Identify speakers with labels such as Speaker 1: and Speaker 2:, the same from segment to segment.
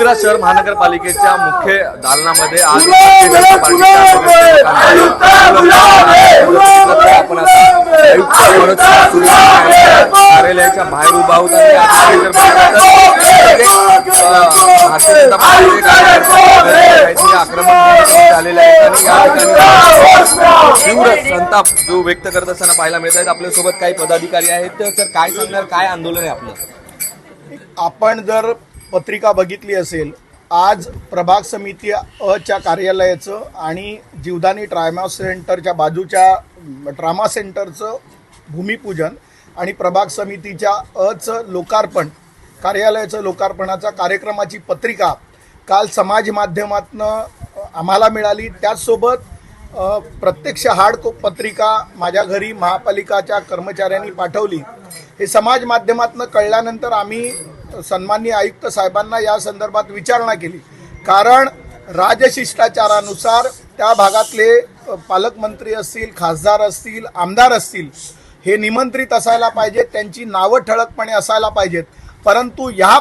Speaker 1: मिरज शहर महानगरपालिकेच्या मुख्य दालनामध्ये आज आपण कार्यालयाच्या बाहेर उभा आहोत आणि आक्रमण झालेले आहेत आणि या ठिकाणी तीव्र संताप जो व्यक्त करत असताना पाहायला मिळत आहेत। आपल्यासोबत काही पदाधिकारी आहेत, तर काय सांगणार, काय आंदोलन आहे आपलं?
Speaker 2: आपण जर पत्रिका बघितली असेल, आज प्रभाग समिती अच्या कार्यालयाचं आणि जीवदानी ट्रामा सेंटरच्या बाजूच्या ट्रामा सेंटरचं भूमिपूजन आणि प्रभाग समितीच्या अचं लोकार्पण, कार्यालयाचं लोकार्पणाचा कार्यक्रमाची पत्रिका काल समाज माध्यमातनं आम्हाला मिळाली। त्याचसोबत प्रत्यक्ष हार्ड पत्रिका माझ्या घरी महापालिकाच्या कर्मचाऱ्यांनी पाठवली। हे समाज माध्यमातनं कळल्यानंतर आम्ही सन्माननीय आयुक्त साहेबांना या संदर्भात विचारणा केली, कारण राजशिष्टाचारानुसार त्या भागातले पालकमंत्री असतील, खासदार असतील, आमदार असतील, हे निमंत्रित असायला पाहिजेत, त्यांची नावं ठळकपणे असायला पाहिजेत। परंतु या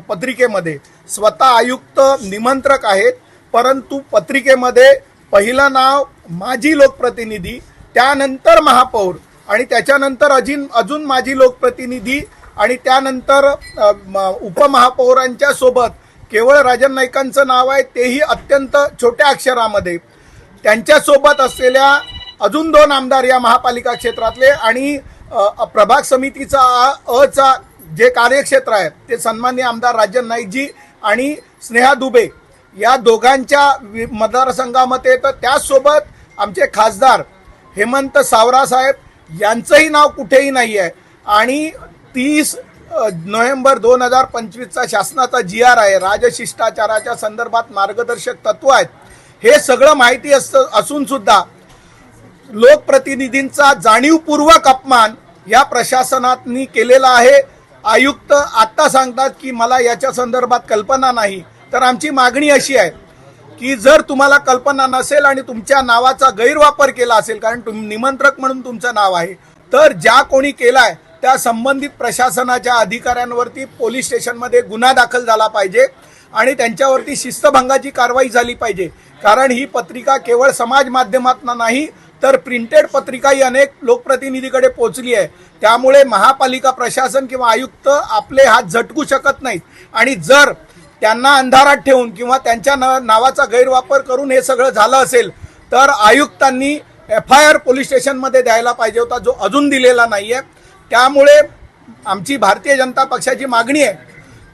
Speaker 2: पत्रिकेमध्ये स्वतः आयुक्त निमंत्रक आहेत, परंतु पत्रिकेमध्ये पहिलं नाव माजी लोकप्रतिनिधी, त्यानंतर महापौर आणि त्याच्यानंतर अजून माजी लोकप्रतिनिधी आणि त्यानंतर उपमहापौरांच्या सोबत केवळ राजन नाईकांचं नाव आहे, तेही अत्यंत छोट्या अक्षरामध्ये। त्यांच्यासोबत असलेल्या अजून 2 आमदार या महापालिका क्षेत्रातले आणि प्रभाग समितीचा अचा जे कार्यक्षेत्र आहे ते सन्माननीय आमदार राजन नाईकजी आणि स्नेहा दुबे या दोघांच्या मतदारसंघामध्ये, तर त्यासोबत आमचे खासदार हेमंत सावरा साहेब यांचंही नाव कुठेही नाही आहे। आणि 30 नोव्हेंबर 2025चा शासनाचा GR आहे, राजशिष्टाचाराच्या संदर्भात मार्गदर्शक तत्व आहेत। हे सगळं माहिती असून सुद्धा लोकप्रतिनिधींचा जाणीवपूर्वक अपमान या प्रशासनाने केलेला आहे। आयुक्त आता सांगतात की मला याच्या संदर्भात कल्पना नाही, तर आमची मागणी अशी आहे की जर तुम्हाला कल्पना नसेल आणि तुमच्या नावाचा गैरवापर केला असेल, कारण निमंत्रक म्हणून तुमचं नाव आहे, तर ज्या कोणी केलाय त्या संबंधित प्रशासनाच्या अधिकाऱ्यांवरती पोलीस स्टेशनमध्ये गुन्हा दाखल झाला पाहिजे आणि त्यांच्यावरती शिस्तभंगाची कारवाई झाली पाहिजे। कारण ही पत्रिका केवळ समाज माध्यमातून नाही तर प्रिंटेड पत्रिकाही अनेक लोकप्रतिनिधीकडे पोहोचली आहे। त्यामुळे महापालिका प्रशासन किंवा आयुक्त आपले हात झटकू शकत नाहीत आणि जर त्यांना अंधारात ठेवून किंवा त्यांच्या नावाचा गैरवापर करून हे सगळं झालं असेल, तर आयुक्तांनी FIR पोलीस स्टेशनमध्ये द्यायला पाहिजे होता, जो अजून दिलेला नाही आहे। त्यामुळे आमची भारतीय जनता पक्षाची मागणी आहे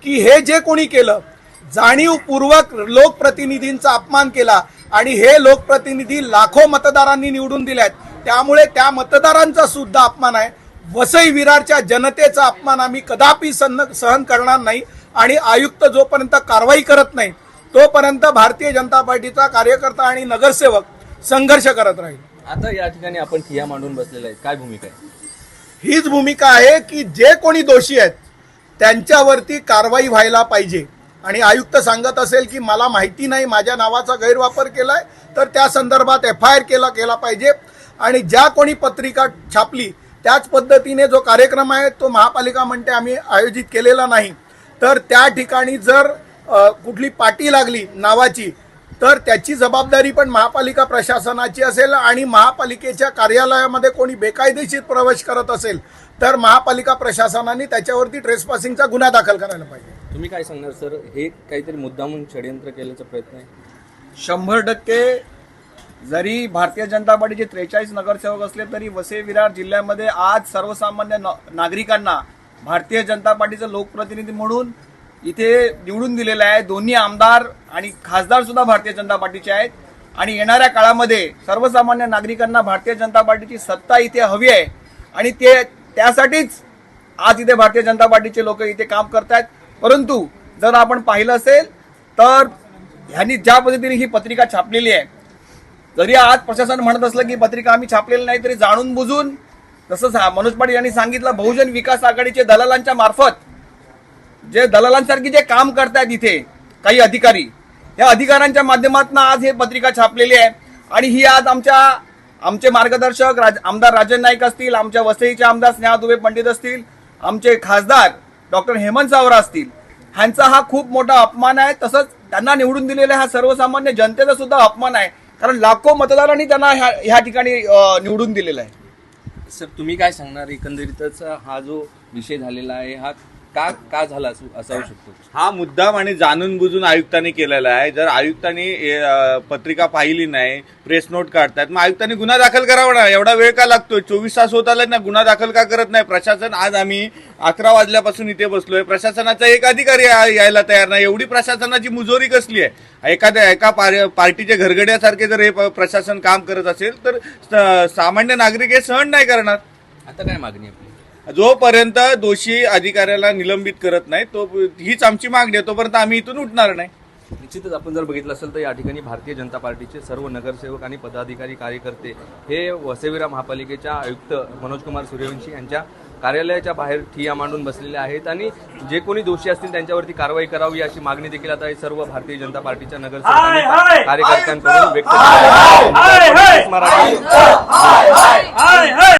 Speaker 2: की हे जे कोणी केलं, जाणीवपूर्वक लोकप्रतिनिधींचा अपमान केला आणि हे लोकप्रतिनिधी लाखो मतदारांनी निवडून दिलेत, त्यामुळे त्या मतदारांचा सुद्धा अपमान आहे। वसई विरारच्या जनतेचा अपमान आम्ही कदापि सहन करणार नाही आणि आयुक्त जोपर्यंत कारवाई करत नाही तोपर्यंत भारतीय जनता पार्टीचा कार्यकर्ता आणि नगरसेवक संघर्ष करत राहील।
Speaker 1: आता या ठिकाणी आपण ठिय्या मांडून बसलेला आहे, काय भूमिका आहे?
Speaker 2: हीच भूमिका आहे की जे कोणी दोषी आहेत त्यांच्यावरती कारवाई व्हायला पाहिजे आणि आयुक्त सांगत असेल की मला माहिती नाही, माझ्या नावाचा गैरवापर केलाय, तर त्या संदर्भात FIR केला पाहिजे आणि ज्या कोणी पत्रिका छापली त्याच पद्धतीने जो कार्यक्रम आहे तो महापालिका म्हणते आम्ही आयोजित केलेला नाही, तर त्या ठिकाणी जर कुठली पाटी लागली नावाची तर त्याची जबाबदारी पण महापालिका प्रशासनाची असेल आणि महापालिकेच्या कार्यालयामध्ये कोणी बेकायदेशीर प्रवेश करत असेल तर महापालिका प्रशासनाने त्याच्यावरती ट्रेसपासिंगचा गुन्हा दाखल करायला पाहिजे।
Speaker 1: तुम्ही काय सांगणार सर, हे काहीतरी मुद्दामून षडयंत्र केल्याचा प्रयत्न आहे?
Speaker 3: 100% जरी भारतीय जनता पार्टीचे 43 नगरसेवक असले तरी वसई विरार जिल्ह्यामध्ये आज सर्वसामान्य नागरिकांना भारतीय जनता पार्टीचे लोकप्रतिनिधी म्हणून इथे निवडून दिलेलं आहे। दोन्ही आमदार आणि खासदार सुद्धा भारतीय जनता पार्टीचे आहेत आणि येणाऱ्या काळामध्ये सर्वसामान्य नागरिकांना भारतीय जनता पार्टीची सत्ता इथे हवी आहे आणि त्यासाठीच आज इथे भारतीय जनता पार्टीचे लोक इथे काम करतायत। परंतु जर आपण पाहिलं असेल तर ह्यांनी ज्या पद्धतीने ही पत्रिका छापलेली आहे, जरी आज प्रशासन म्हणत असलं की पत्रिका आम्ही छापलेली नाही, तरी जाणून बुजून जसं मनोज पाटील यांनी सांगितलं, बहुजन विकास आघाडीचे दलालांच्या मार्फत जे दलालांसारखी जे काम करतायत इथे काही अधिकारी, या अधिकाऱ्यांच्या माध्यमातून आज हे पत्रिका छापलेली आहे आणि ही आज आमचे मार्गदर्शक आमदार राजन नाईक असतील, आमच्या वसईचे आमदार स्नेहा दुबे पंडित असतील, आमचे खासदार डॉक्टर हेमंत सावरा असतील, ह्यांचा हा खूप मोठा अपमान आहे. तसंच त्यांना निवडून दिलेला हा सर्वसामान्य जनतेचा सुद्धा अपमान आहे, कारण लाखो मतदारांनी त्यांना ह्या ठिकाणी निवडून दिलेला आहे.
Speaker 1: सर तुम्ही काय सांगणार, एकंदरीतच हा जो विषय झालेला आहे हा का झाला असावू शकतो?
Speaker 4: हा मुद्दाम आणि जाणून बुजून आयुक्तांनी केलेला आहे. जर आयुक्तांनी पत्रिका पाहिली नाही, प्रेस नोट काढतात, मग आयुक्तांनी गुन्हा दाखल करावा ना. एवढा वेळ का लागतोय? 24 तास होत आले ना, गुन्हा दाखल का करत नाही प्रशासन? आज आम्ही 11 वाजल्यापासून इथे बसलोय, प्रशासनाचा एक अधिकारी यायला तयार नाही. एवढी प्रशासनाची मुजोरी कसली आहे? एका पार्टीच्या घरगड्यासारखे जर हे प्रशासन काम करत असेल तर सामान्य नागरिक हे सहन नाही करणार.
Speaker 1: आता काय मागणी आपली?
Speaker 4: जोपर्यंत दोषी अधिकाऱ्याला निलंबित करत नाही तो हीच आमची मागणी आहे, तोपर्यंत आम्ही इथून उठणार नाही.
Speaker 1: निश्चितच आपण जर बघितलं असेल तर या ठिकाणी भारतीय जनता पार्टीचे सर्व नगरसेवक आणि पदाधिकारी कार्यकर्ते हे वसईविरार महापालिकेच्या आयुक्त मनोज कुमार सूर्यवंशी यांच्या कार्यालयाच्या बाहेर ठिय्या मांडून बसलेले आहेत आणि जे कोणी दोषी असतील त्यांच्यावरती कारवाई करावी अशी मागणी देखील आता हे सर्व भारतीय जनता पार्टीच्या नगरसेवकांनी कार्यकर्त्यांकडून व्यक्त केली आहे.